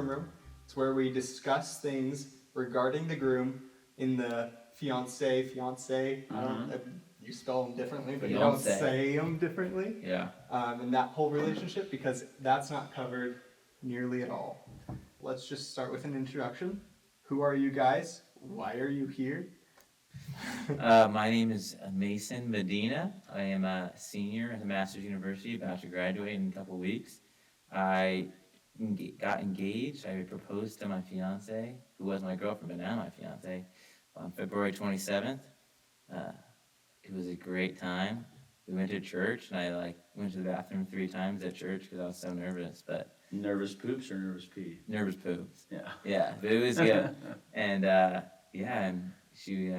Groom Room. It's where we discuss things regarding the groom in the fiance. I don't. You spell them differently, but you don't say them differently. Yeah. In that whole relationship, because that's not covered nearly at all. Let's just start with an introduction. Who are you guys? Why are you here? My name is Mason Medina. I am a senior at the Masters University, about to graduate in a couple weeks. I got engaged. I proposed to my fiance, who was my girlfriend, but now my fiance, on February 27th. It was a great time. We went to church, and I went to the bathroom 3 times at church because I was so nervous. But nervous poops or nervous pee? Nervous poops. Yeah, but it was good. And and she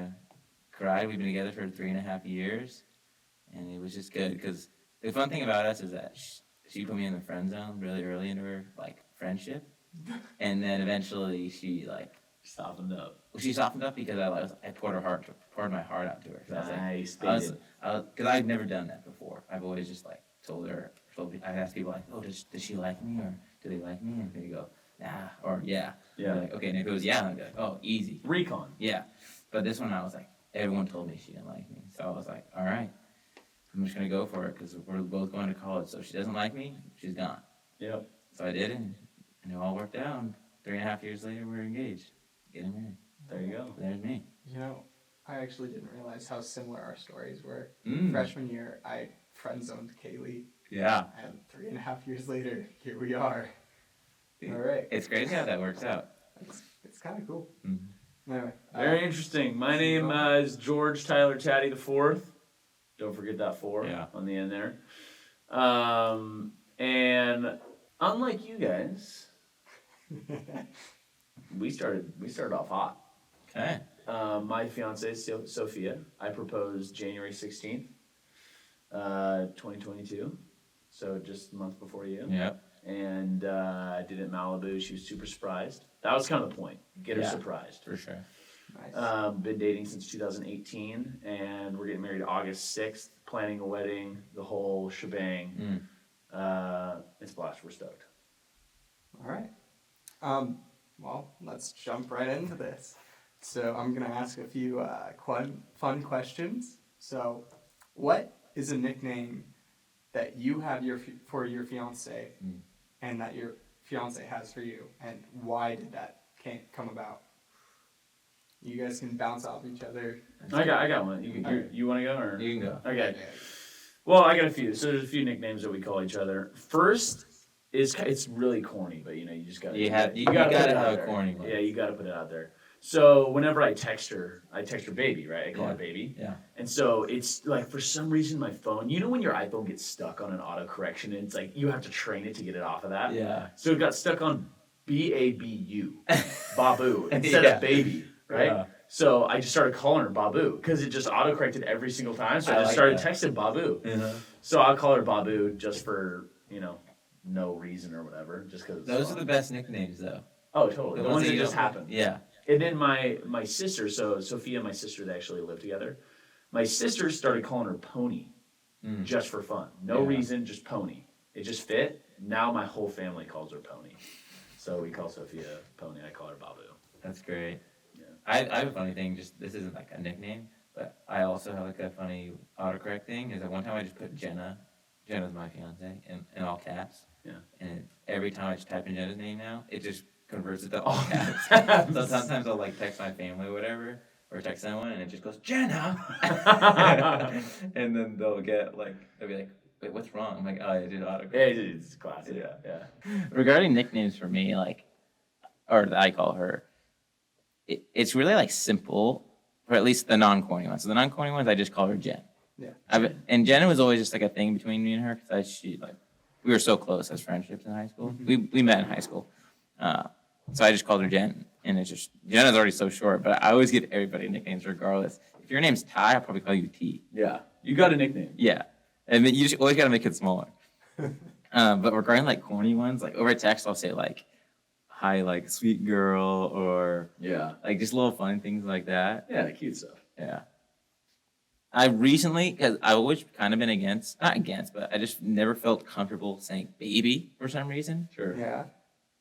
cried. We've been together for 3.5 years, and it was just good because the fun thing about us is that she put me in the friend zone really early into her friendship, and then eventually she softened up. She softened up because I poured my heart out to her. Nice. Because I've never done that before. I've always just I ask people oh, does she like me, or do they like me? And they go, nah, or yeah. Yeah. Okay, and if it was yeah, I'd be like, oh, easy. Recon. Yeah. But this one I was everyone told me she didn't like me. So I was like, all right, I'm just going to go for it because we're both going to college. So if she doesn't like me, she's gone. Yep. So I did it, and it all worked out. And 3.5 years later, we're engaged. Getting married. There you go. There's me. I actually didn't realize how similar our stories were. Freshman year, I friend-zoned Kaylee. Yeah. And 3.5 years later, here we are. All right. It's crazy how that works out. It's kind of cool. Mm-hmm. Anyway. Very interesting. My name is George Tyler Taddie IV. Don't forget that 4 on the end there. And unlike you guys, we started off hot. Okay. My fiance is Sophia. I proposed January 16th, 2022. So just a month before you. Yep. And I did it in Malibu. She was super surprised. That was kind of the point. Get her surprised. For sure. Nice. Been dating since 2018, and we're getting married August 6th, planning a wedding, the whole shebang. It's a blast. We're stoked. All right. Well, let's jump right into this. So I'm going to ask a few fun questions. So what is a nickname that you have for your fiance and that your fiance has for you, and why did that come about? You guys can bounce off each other. I got one. You want to go, or you can go? Okay. Well, I got a few. So there's a few nicknames that we call each other. First is it's really corny, but you just got to. You gotta have a corny one. Yeah, you got to put it out there. So whenever I text her baby, right? I call her baby. Yeah. And so it's for some reason my phone, when your iPhone gets stuck on an autocorrection and it's you have to train it to get it off of that. Yeah. So it got stuck on BABU, Babu, instead of baby, right? Yeah. So I just started calling her Babu because it just autocorrected every single time. So I just started texting Babu. So I'll call her Babu just for, no reason or whatever, just because. Those are the best nicknames, though. Oh, totally. The ones that just happen. Yeah. And then my sister, so Sophia and my sister, they actually live together. My sister started calling her Pony just for fun. No reason, just Pony. It just fit. Now my whole family calls her Pony. So we call Sophia Pony. I call her Babu. That's great. Yeah. I have a funny thing. This isn't a nickname, but I also have a funny autocorrect thing. Is that one time I just put Jenna. Jenna's my fiance in all caps. Yeah. And every time I just type in Jenna's name now, it just converts it to all caps. So sometimes I'll text my family or whatever, or text someone, and it just goes Jenna, and then they'll be like, wait, what's wrong? I'm like, oh, I did autocorrect. Yeah, it's classic. Yeah. Regarding nicknames for me, or that I call her, it's really simple, or at least the non-corny ones. So the non-corny ones, I just call her Jen. Yeah. And Jenna was always just a thing between me and her because we were so close as friendships in high school. Mm-hmm. We met in high school. So I just called her Jen, and it's just Jenna's already so short. But I always give everybody nicknames regardless. If your name's Ty, I'll probably call you T. Yeah, you got a nickname. Yeah, and then you just always got to make it smaller. But regarding corny ones, over text, I'll say hi, sweet girl, or just little fun things like that. Yeah, cute stuff. Yeah. I recently, because I've always kind of been not against, but I just never felt comfortable saying baby for some reason. Sure. Yeah.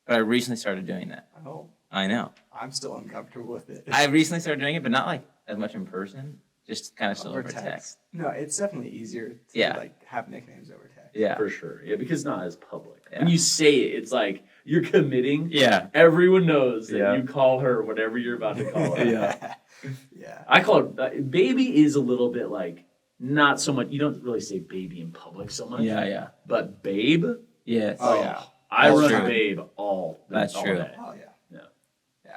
But I recently started doing that. Oh, I know. I'm still uncomfortable with it. I recently started doing it, but not like as much in person. Just kind of still Over over text. No, it's definitely easier to Yeah. like have nicknames over text. Yeah. For sure. Yeah, because it's not as public. Yeah. When you say it, it's like you're committing. Yeah. Everyone knows that Yeah. you call her whatever you're about to call her. Yeah. Yeah. I call it baby is a little bit like not so much. You don't really say baby in public so much. Yeah. Yeah. But babe, Yes. Oh, yeah. I That's run true. babe all That's true. day. Oh yeah. Yeah. Yeah.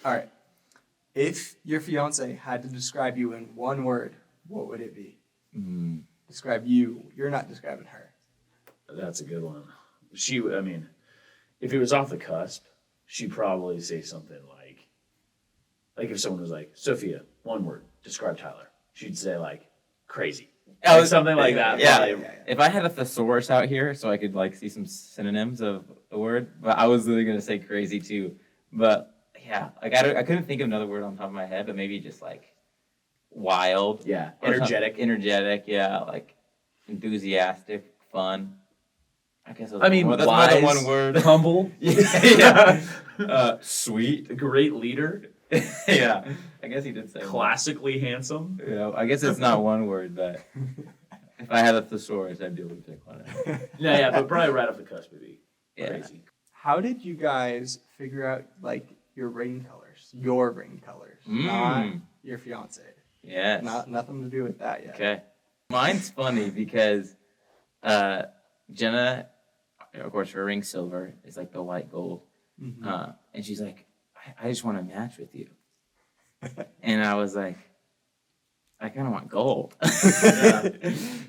All right. If your fiance had to describe you in one word, what would it be? Mm. Describe you. You're not describing her. That's a good one. I mean, if it was off the cusp, she'd probably say something like if someone was like, Sophia, one word, describe Tyler. She'd say like crazy. Oh, Like something like that. Yeah. Probably. If I had a thesaurus out here, so I could like see some synonyms of a word, but I was literally gonna say crazy too. But yeah, like I couldn't think of another word on top of my head, but maybe just like wild, Yeah. or Energetic. energetic, yeah, like enthusiastic, fun. I guess I mean, that's wise, more than one word. humble, Yeah. Sweet. great leader, Yeah, I guess he did say one. classically handsome. Yeah, I guess it's not one word, but if I had a thesaurus, I'd be able to pick one out. Yeah, but probably right off the cusp would be Yeah. crazy. How did you guys figure out like your ring colors? Your ring colors, Mm. not your fiance. Yes. Nothing to do with that yet. Okay. Mine's funny because Jenna, of course, her ring's silver. It's like the white gold. Mhm. And she's like, I just want to match with you. And I was like, I kind of want gold.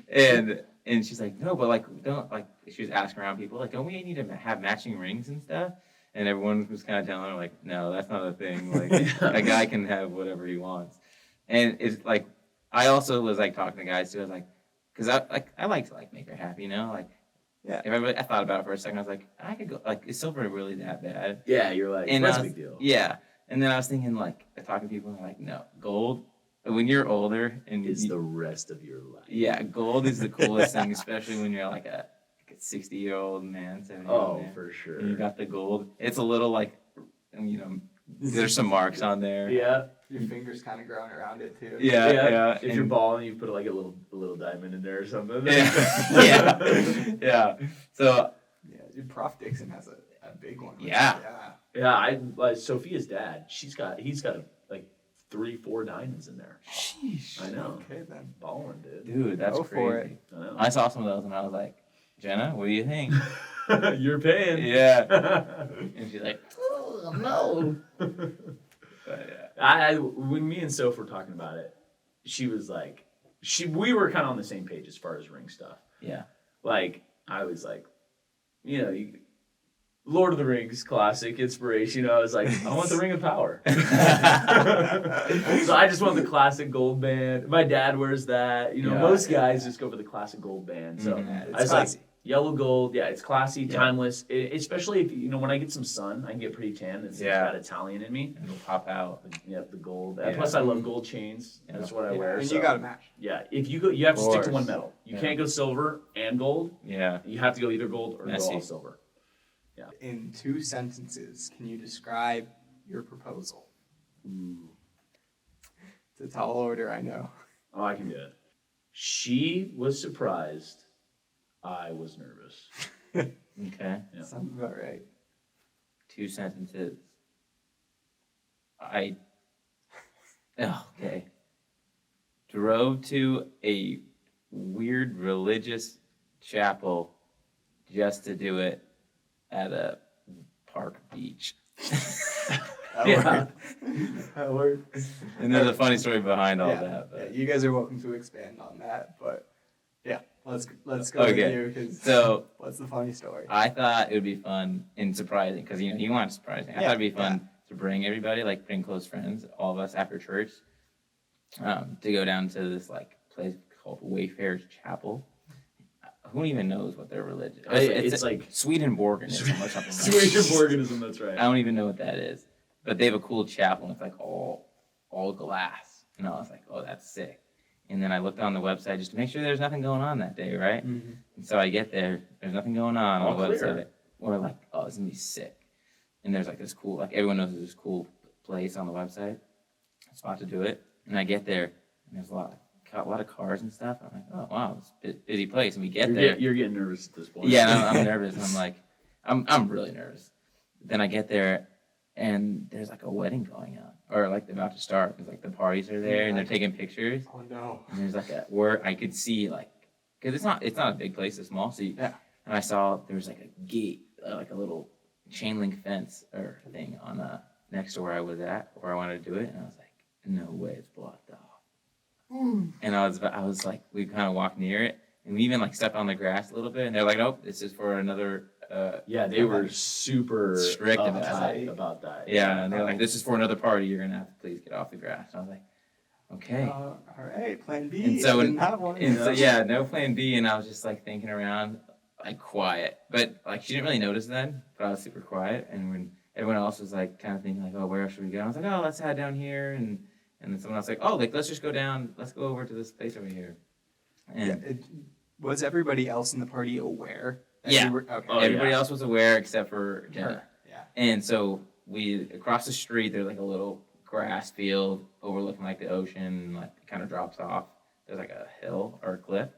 And she's like, no, but like, don't, like, she was asking around people, like, don't we need to have matching rings and stuff? And everyone was kind of telling her, like, no, that's not a thing. Like, a guy can have whatever he wants. And it's like, I also was like talking to guys too. I was like, because I like to like make her happy, you know, like. Yeah. If I thought about it for a second, I was like, I could go. Like, is silver really that bad? Yeah, you're like, And that's I a was- big deal. Yeah. And then I was thinking, like, talking to people, and like, no, gold. When you're older and It's you- the rest of your life. yeah, gold is the coolest thing, especially when you're like a 60-year-old man, 70-year-old man. For sure. And you got the gold. It's a little like, you know, there's some marks on there. Yeah. Your fingers kind of growing around it too. Yeah. If you're balling, you put like a little diamond in there or something. Yeah. So Yeah, dude, Prof Dixon has a big one. Yeah. Yeah, I like Sophia's dad. He's got like 3-4 diamonds in there. sheesh. I know. Okay then. Balling, dude. Dude, that's Go for crazy. I know. I saw some of those and I was like, Jenna, what do you think? You're paying. Yeah. And she's like, oh, no. But yeah. When me and Soph were talking about it, she was like, we were kind of on the same page as far as ring stuff. Yeah. Like, I was like, Lord of the Rings, classic inspiration. I was like, I want the Ring of Power. So I just want the classic gold band. My dad wears that. Most guys just go for the classic gold band. So Mhm. I was classy. like, yellow gold. Yeah, it's classy, Yeah. timeless. Especially if when I get some sun, I can get pretty tan. It's got Italian in me. And it'll pop out. Yep, the gold. Yeah. Plus, I love gold chains. Yeah. That's what I Yeah, wear. and so. you got to match. Yeah, if you go, you have to stick to one course. metal. You Yeah. can't go silver and gold. Yeah. You have to go either gold or Messy. go all silver. In 2 sentences, can you describe your proposal? Ooh. It's a tall order, I know. Oh, I can do it. She was surprised. I was nervous. Okay. Yeah. Sounds about right. 2 sentences. Okay. Drove to a weird religious chapel just to do it at a park beach. That worked. And there's a funny story behind all Yeah, that. But. yeah, you guys are welcome to expand on that, but yeah, let's go Okay. with you because So what's the funny story? I thought it would be fun and surprising because you want to surprise me. I thought it'd be fun to bring everybody, like bring close friends, all of us after church, to go down to this like place called Wayfarer's Chapel. Who even knows what their religion? It's like Swedenborganism or something. like that. Swedenborganism. That's right. I don't even know what that is, but they have a cool chapel and it's like all glass, and I was like, oh, that's sick. And then I looked on the website just to make sure there's nothing going on that day, right? Mm-hmm. And so I get there, there's nothing going on All the clear. website. We're like, oh, it's gonna be sick. and there's like this cool, like everyone knows there's this cool place on the website, spot to do it. And I get there, and there's a lot of cars and stuff. I'm like, oh wow, it's a busy place. And we get there. You're getting nervous at this point. Yeah, I'm nervous. And I'm like, I'm really nervous. Then I get there, and there's like a wedding going on, or like they're about to start. Because like the parties are there, and they're taking pictures. Oh no! And there's like where I could see like, because it's not a big place, it's small. So and I saw there was like a gate, like a little chain link fence or thing on next to where I was at, where I wanted to do it, and I was like, no way, it's blocked off. And I was like, we kind of walked near it, and we even like stepped on the grass a little bit, and they're like, nope, this is for another. They were super strict about that. Yeah, and they're like, this is for another party. You're gonna have to please get off the grass. And I was like, okay. All right, plan B. And so, didn't have one. so no plan B, and I was just like thinking around, like quiet, but like she didn't really notice then, but I was super quiet, and when everyone else was like kind of thinking like, oh, where else should we go? I was like, oh, let's head down here, and then someone else was like, oh, like let's just go down, let's go over to this place over here. And was everybody else in the party aware? Yeah. Everybody yeah. else was aware except for Jenna. Yeah. And so we across the street, there's like a little grass field overlooking like the ocean, like it kind of drops off. There's like a hill or a cliff,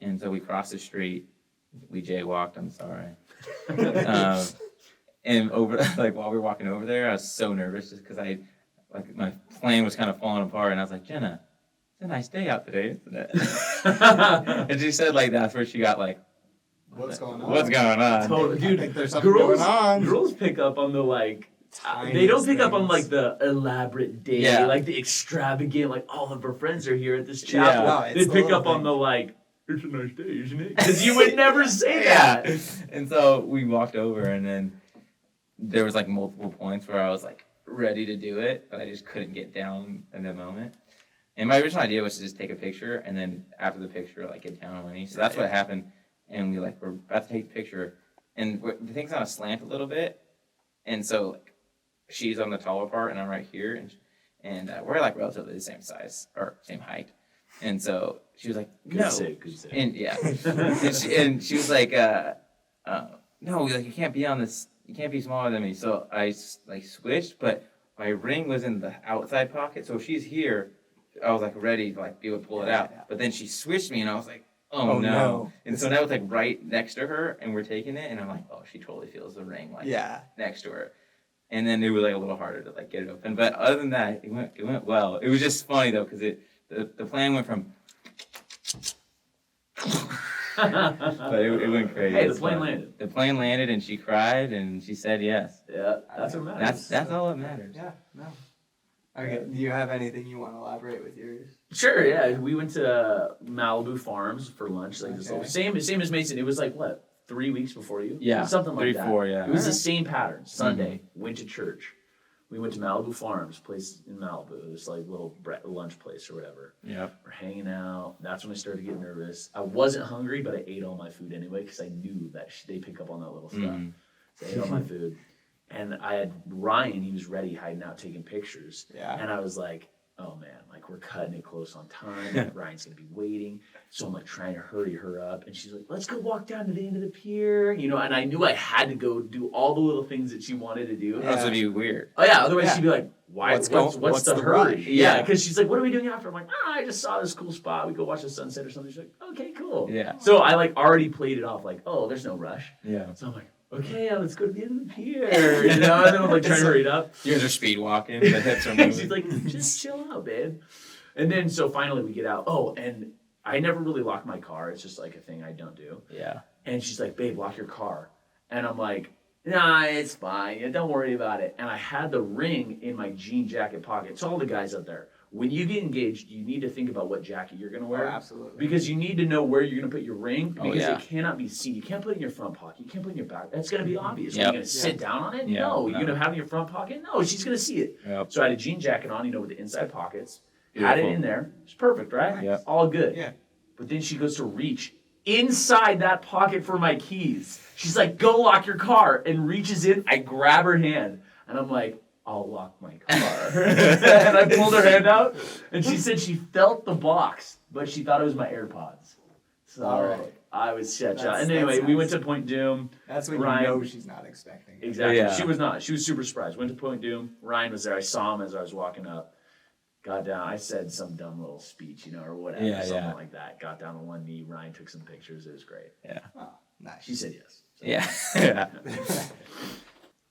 and so we crossed the street. We jaywalked. I'm sorry. And over like while we were walking over there, I was so nervous just because my plane was kind of falling apart, and I was like, Jenna, it's a nice day out today, isn't it? And she said like that's where she got like, what's going on? What's going on? Totally. Dude, I think there's something going on. Girls pick up on the like. Tiniest they don't pick up on things. like the elaborate day, like the extravagant, like all of her friends are here at this chapel. No, they the pick little up on thing. the like, it's a nice day, isn't it? Because you would never say that. And so we walked over, and then there was like multiple points where I was like ready to do it, but I just couldn't get down in the moment. And my original idea was to just take a picture, and then after the picture, like get down on my knees. So that's what happened. And we're about to take the picture, and the thing's on a slant a little bit, and so like she's on the taller part, and I'm right here, and we're like relatively the same size or same height. And so she was like, no. Good save. And yeah. and she was like, no, like you can't be on this, you can't be smaller than me. So I like switched, but my ring was in the outside pocket. So if she's here, I was like ready to like be able to pull it out. Yeah. But then she switched me, and I was like, oh no. And so that was like right next to her, and we're taking it, and I'm like, oh, she totally feels the ring like next to her. And then it was like a little harder to like get it open. But other than that, it went well. It was just funny though, because the plan went from but it went crazy. Hey, the plane landed. The plane landed, and she cried, and she said yes. Yeah, that's what matters. That's all that matters. Yeah, no. Okay, do you have anything you want to elaborate with yours? Sure, yeah. We went to Malibu Farms for lunch. Like this little, same as Mason. It was like what, 3 weeks before you? Yeah, something like 3, that. 4, yeah. It was the same pattern. Sunday, went to church. We went to Malibu Farms, place in Malibu. This like little lunch place or whatever. Yep. We're hanging out. That's when I started getting nervous. I wasn't hungry, but I ate all my food anyway because I knew that they pick up on that little stuff. So I ate all my food. And I had Ryan, he was ready, hiding out, taking pictures. Yeah. And I was like, oh man, like we're cutting it close on time. Ryan's going to be waiting. So I'm like trying to hurry her up. And she's like, let's go walk down to the end of the pier. You know, and I knew I had to go do all the little things that she wanted to do. That would be weird. Oh yeah, otherwise she'd be like, why? What's the hurry? rush? Yeah, because she's like, what are we doing after? I'm like, I just saw this cool spot. We go watch the sunset or something. She's like, okay, cool. Yeah. So I like already played it off like, oh, there's no rush. Yeah. So I'm like, okay, let's go to the end of the pier. You know, and then I'm like trying to hurry it up. You guys are speed walking. The hips are moving. She's like, just chill out, man. And then so finally we get out. Oh, and I never really lock my car. It's just like a thing I don't do. Yeah. And she's like, babe, lock your car. And I'm like, nah, it's fine. Yeah, don't worry about it. And I had the ring in my jean jacket pocket. To all the guys out there, when you get engaged, you need to think about what jacket you're going to wear. Oh, absolutely. Because you need to know where you're going to put your ring because yeah. it cannot be seen. You can't put it in your front pocket. You can't put it in your back. That's going to be obvious. Yep. Are you going to sit down on it? Yeah, No. no. You're going to have it in your front pocket? No. She's going to see it. Yep. So I had a jean jacket on, with the inside pockets. Beautiful. Had it in there. It's perfect, right? Yep. All good. Yeah. But then she goes to reach inside that pocket for my keys. She's like, go lock your car, and reaches in. I grab her hand, and I'm like, I'll lock my car. And I pulled her hand out, and she said she felt the box, but she thought it was my AirPods. So, all right. I was shut shot. That's- And anyway, that's we nice. went to Point Doom. That's when Ryan- you know she's not expecting it. Exactly. Yeah. She was not. She was super surprised. Went to Point Doom. Ryan was there. I saw him as I was walking up. Got down. I said some dumb little speech, or whatever, Yeah, something yeah. like that. Got down on one knee. Ryan took some pictures. It was great. Oh, nice. She said yes. So. Yeah. Yeah.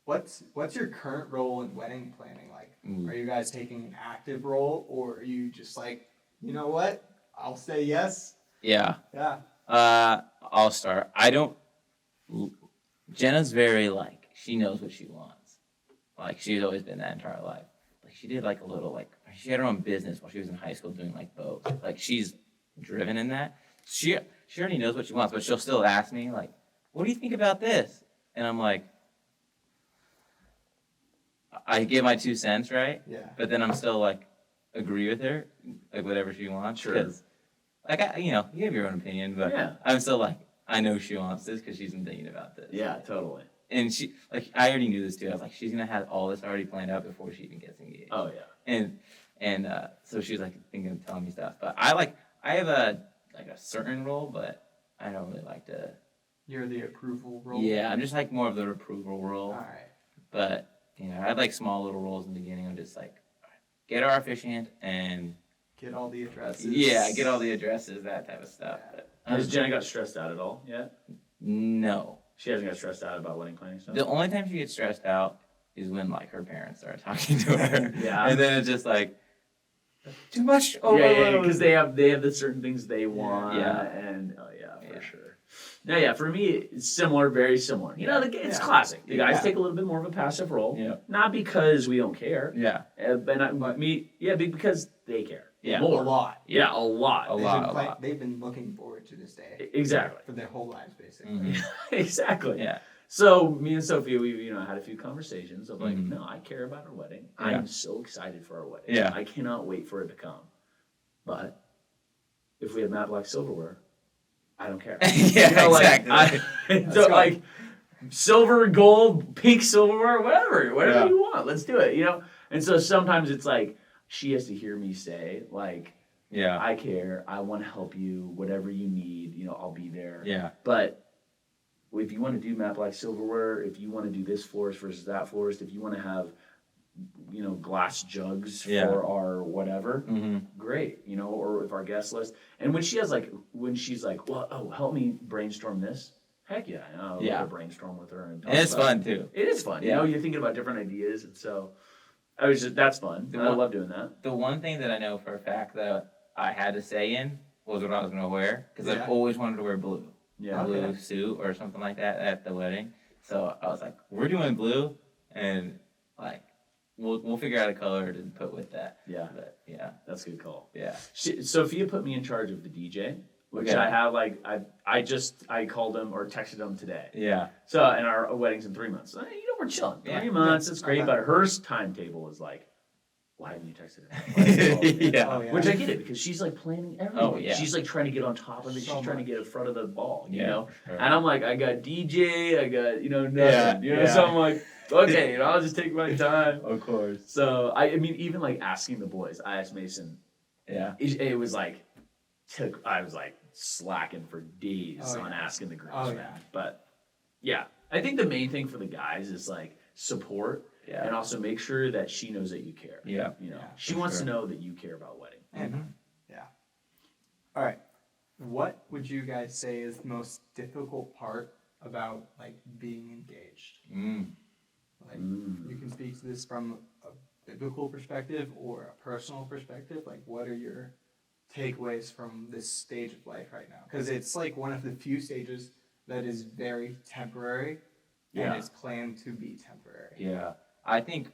What's your current role in wedding planning like? Ooh. Are you guys taking an active role, or are you just like, you know what? I'll say yes. Yeah. Yeah. I'll start. Jenna's very she knows what she wants. She's always been that entire life. She did a little she had her own business while she was in high school doing boats. She's driven in that. She already knows what she wants, but she'll still ask me what do you think about this? And I'm like, I give my 2 cents, right? Yeah. But then I'm still agree with her, whatever she wants. Sure. Because you have your own opinion, but Yeah. I'm still I know she wants this because she's been thinking about this. Yeah, totally. And she I already knew this too. I was she's gonna have all this already planned out before she even gets engaged. Oh yeah. And so she's thinking of telling me stuff. But I have a certain role, but I don't really like to. You're the approval role. Yeah, I'm just more of the approval role. All right. But I had small little roles in the beginning. I'm just get our officiant and Get all the addresses. yeah, get all the addresses, that type of stuff. Yeah. But, Has Jenna got stressed out at all yet? no. She hasn't got stressed out about wedding planning stuff. The only time she gets stressed out is when her parents start talking to her. Yeah. And then it's just too much Yeah, overload. because they have the certain things they want. Yeah. And oh yeah, for Yeah. sure. Now, yeah, for me, it's similar, very similar. It's Yeah. classic. The guys Yeah. take a little bit more of a passive role. Yeah. Not because we don't care. Yeah. Because they care. Yeah. More. A lot. Yeah, a lot. A lot. They've been looking forward to this day Exactly. for their whole lives, basically. Mhm. Exactly. Yeah. So me and Sophia, we had a few conversations of Mhm. no, I care about our wedding. Yeah. I'm so excited for our wedding. Yeah. I cannot wait for it to come. But if we have matte black silverware, I don't care. Yeah, exactly. Let's So go. silver, gold, pink silverware, whatever Yeah. you want, let's do it. And so sometimes it's she has to hear me say Yeah. I care, I want to help you, whatever you need, I'll be there. Yeah. But if you want to do matte black silverware, if you want to do this florist versus that florist, if you want to have, glass jugs Yeah. for our whatever, Mm-hmm. great, or if our guest list. And when she's well, help me brainstorm this. Heck yeah, I'll Yeah. brainstorm with her. And talk And it's about fun it. too. It is fun. Yeah. You're thinking about different ideas, and so that's fun. The I one- love doing that. The one thing that I know for a fact that I had to say in was what I was going to wear because Yeah. I've always wanted to wear blue. Yeah. A blue Okay. suit or something like that at the wedding. So I was we're doing blue and we'll figure out a color to put with that. Yeah, But yeah. that's a good call. Yeah. Sophia put me in charge of the DJ, which Okay. I have I called him or texted him today. Yeah. So and our wedding's in 3 months. We're chilling. Yeah. 3 months, it's great. Okay. But her timetable is why haven't you texted him? Yeah. Oh, yeah. Which I get it because she's planning everything. Oh, yeah. She's trying to get on top of it. So She's trying to much. get in front of the ball. Yeah. Sure. And I'm I got DJ, I got nothing. Yeah, So yeah. I'm okay, I'll just take my time. Of course. So I mean, even asking the boys, I asked Mason. Yeah. It was I was slacking for days Oh, on yeah. asking the girls. Oh, man. yeah. But yeah, I think the main thing for the guys is support Yeah. and also make sure that she knows that you care. Yeah. Yeah, She for wants sure. to know that you care about wedding. And, Mhm. yeah. All right. What would you guys say is the most difficult part about being engaged? Mm. You can speak to this from a biblical perspective or a personal perspective. What are your takeaways from this stage of life right now? Because it's one of the few stages that is very temporary Yeah. and it's planned to be temporary. Yeah. I think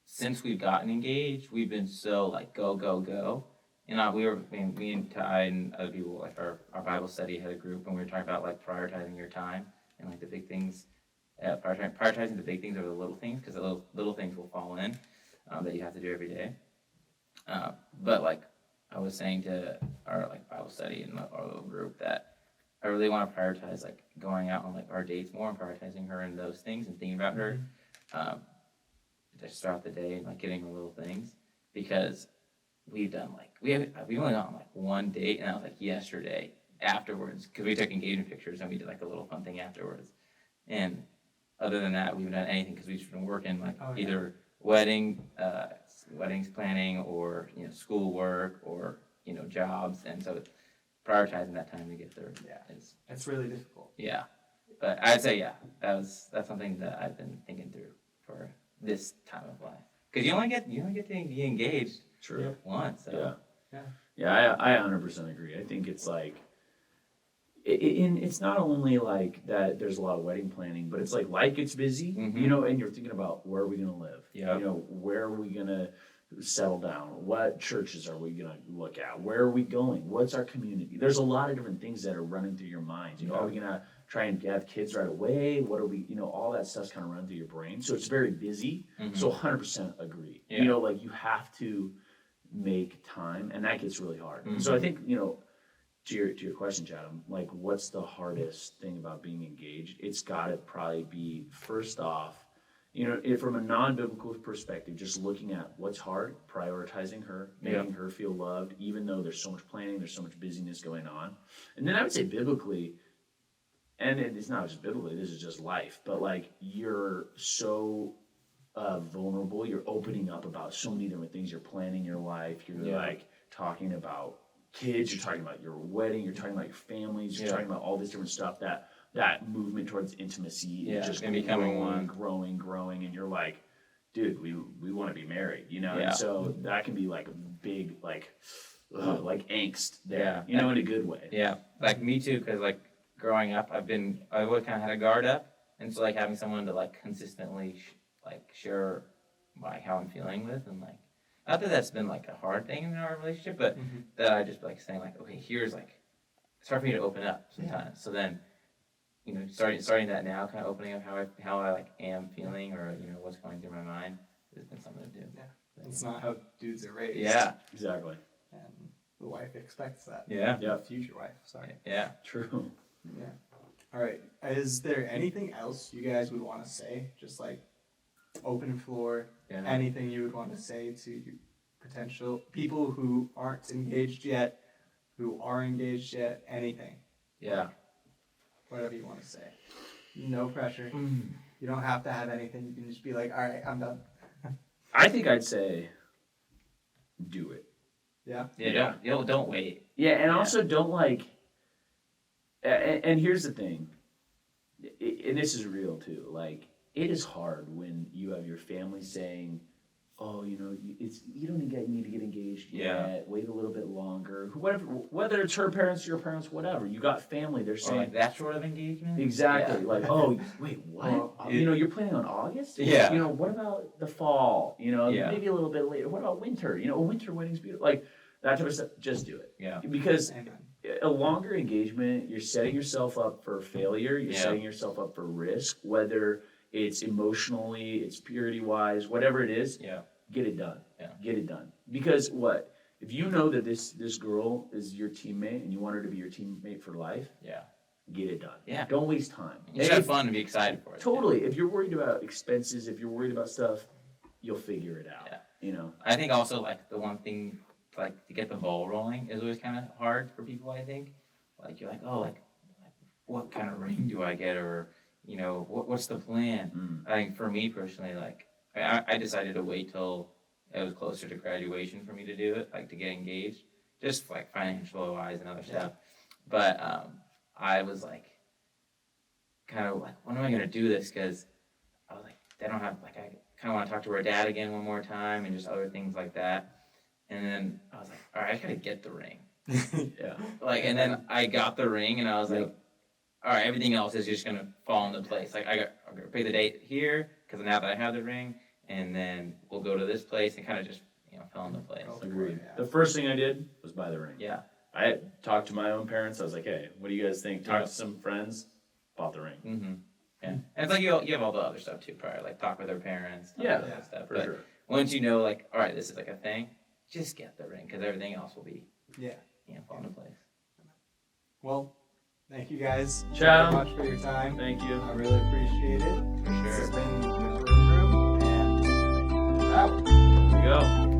since we've gotten engaged, we've been so go, go, go. Me and Ty and other people, our Bible study had a group and we were talking about prioritizing your time and the big things, prioritizing the big things over the little things because the little things will fall in that you have to do every day. But I was saying to our Bible study and our little group that I really want to prioritize going out on our dates more and prioritizing her and those things and thinking about her just throughout the day and getting her little things because we've done we've only gone on one date and that was yesterday afterwards, because we took engagement pictures and we did like a little fun thing afterwards. And other than that, we haven't done anything because we've just been working like either weddings planning, or schoolwork, or jobs, and so prioritizing that time to get there. It's really difficult. Yeah, but I'd say that's something that I've been thinking through for this time of life, because you only get to be engaged once. So. Yeah, I 100% agree. I think it's like, it's not only like that there's a lot of wedding planning, but it's like life gets busy, and you're thinking about where are we going to live? Where are we going to settle down? What churches are we going to look at? Where are we going? What's our community? There's a lot of different things that are running through your mind. Are we going to try and have kids right away? What are we, all that stuff's kind of running through your brain. So it's very busy. So 100% agree. Like you have to make time, and that gets really hard. So I think, to your question, Chatham, like what's the hardest thing about being engaged? It's got to probably be, first off, from a non-biblical perspective, just looking at what's hard, prioritizing her, making her feel loved, even though there's so much planning, there's so much busyness going on. And then I would say biblically, and it's not just biblically, this is just life, but like you're so vulnerable, you're opening up about so many different things. You're planning your life, you're like talking about kids, you're talking about your wedding, you're talking about your families, you're talking about all this different stuff, that movement towards intimacy is just growing, and you're like, dude, we want to be married, and so that can be like a big like angst there, in a good way. Like me too, because like growing up, I've always kind of had a guard up, and so like having someone to like consistently share like how I'm feeling with, and like not that that's been like a hard thing in our relationship, but that I just like saying like, okay, here's like, it's hard for me to open up sometimes. So then, starting that now, kind of opening up how I like am feeling, or what's going through my mind, has been something to do. It's not how dudes are raised. Exactly. And the wife expects that. Yeah. Future wife. Sorry. Yeah. True. Yeah. All right. Is there anything else you guys would want to say? Just like open floor. Anything you would want to say to potential people who aren't engaged yet, who are engaged yet? Anything. Whatever you want to say. No pressure. You don't have to have anything. You can just be like, all right, I'm done. I think I'd say, do it. Don't wait. And also don't like. And here's the thing, and this is real too. Like, it is hard when you have your family saying, "Oh, you don't need to get engaged yet. Wait a little bit longer." Whether it's her parents, your parents, whatever. You got family. They're saying like that sort of engagement. Exactly. Like, oh, wait, what? You're planning on August. What about the fall? Maybe a little bit later. What about winter? A winter wedding's beautiful. Like that type of stuff. Just do it. Because a longer engagement, you're setting yourself up for failure. You're setting yourself up for risk. Whether it's emotionally, it's purity-wise, whatever it is, get it done. Get it done. Because if you know that this girl is your teammate and you want her to be your teammate for life, get it done. Don't waste time. You should have fun and be excited for it. Totally. If you're worried about expenses, if you're worried about stuff, you'll figure it out. I think also like the one thing like to get the ball rolling is always kind of hard for people. I think like you're like, oh, like what kind of ring do I get, or what's the plan? I think for me personally, like I decided to wait till it was closer to graduation for me to do it, like to get engaged, just like financial wise and other stuff. But I was like, kind of like, when am I gonna do this? Because I was like, they don't have like, I kind of want to talk to her dad again one more time, and just other things like that. And then I was like, all right, I gotta get the ring. Like, and then I got the ring, and I was like, all right, everything else is just gonna fall into place. Like, I'm gonna pick the date here, because now that I have the ring, and then we'll go to this place, and kind of just fell into place. Agreed. The first thing I did was buy the ring. I talked to my own parents. I was like, hey, what do you guys think? Talked to some friends, bought the ring. And it's like you have all the other stuff too prior, like talk with their parents. Stuff. For but sure. Once you know, like, all right, this is like a thing, just get the ring, because everything else will be fall into place. Well, thank you guys Ciao. so much for your time. Thank you. I really appreciate it. For sure. This has been the Groom Room, and we're out. Here we go.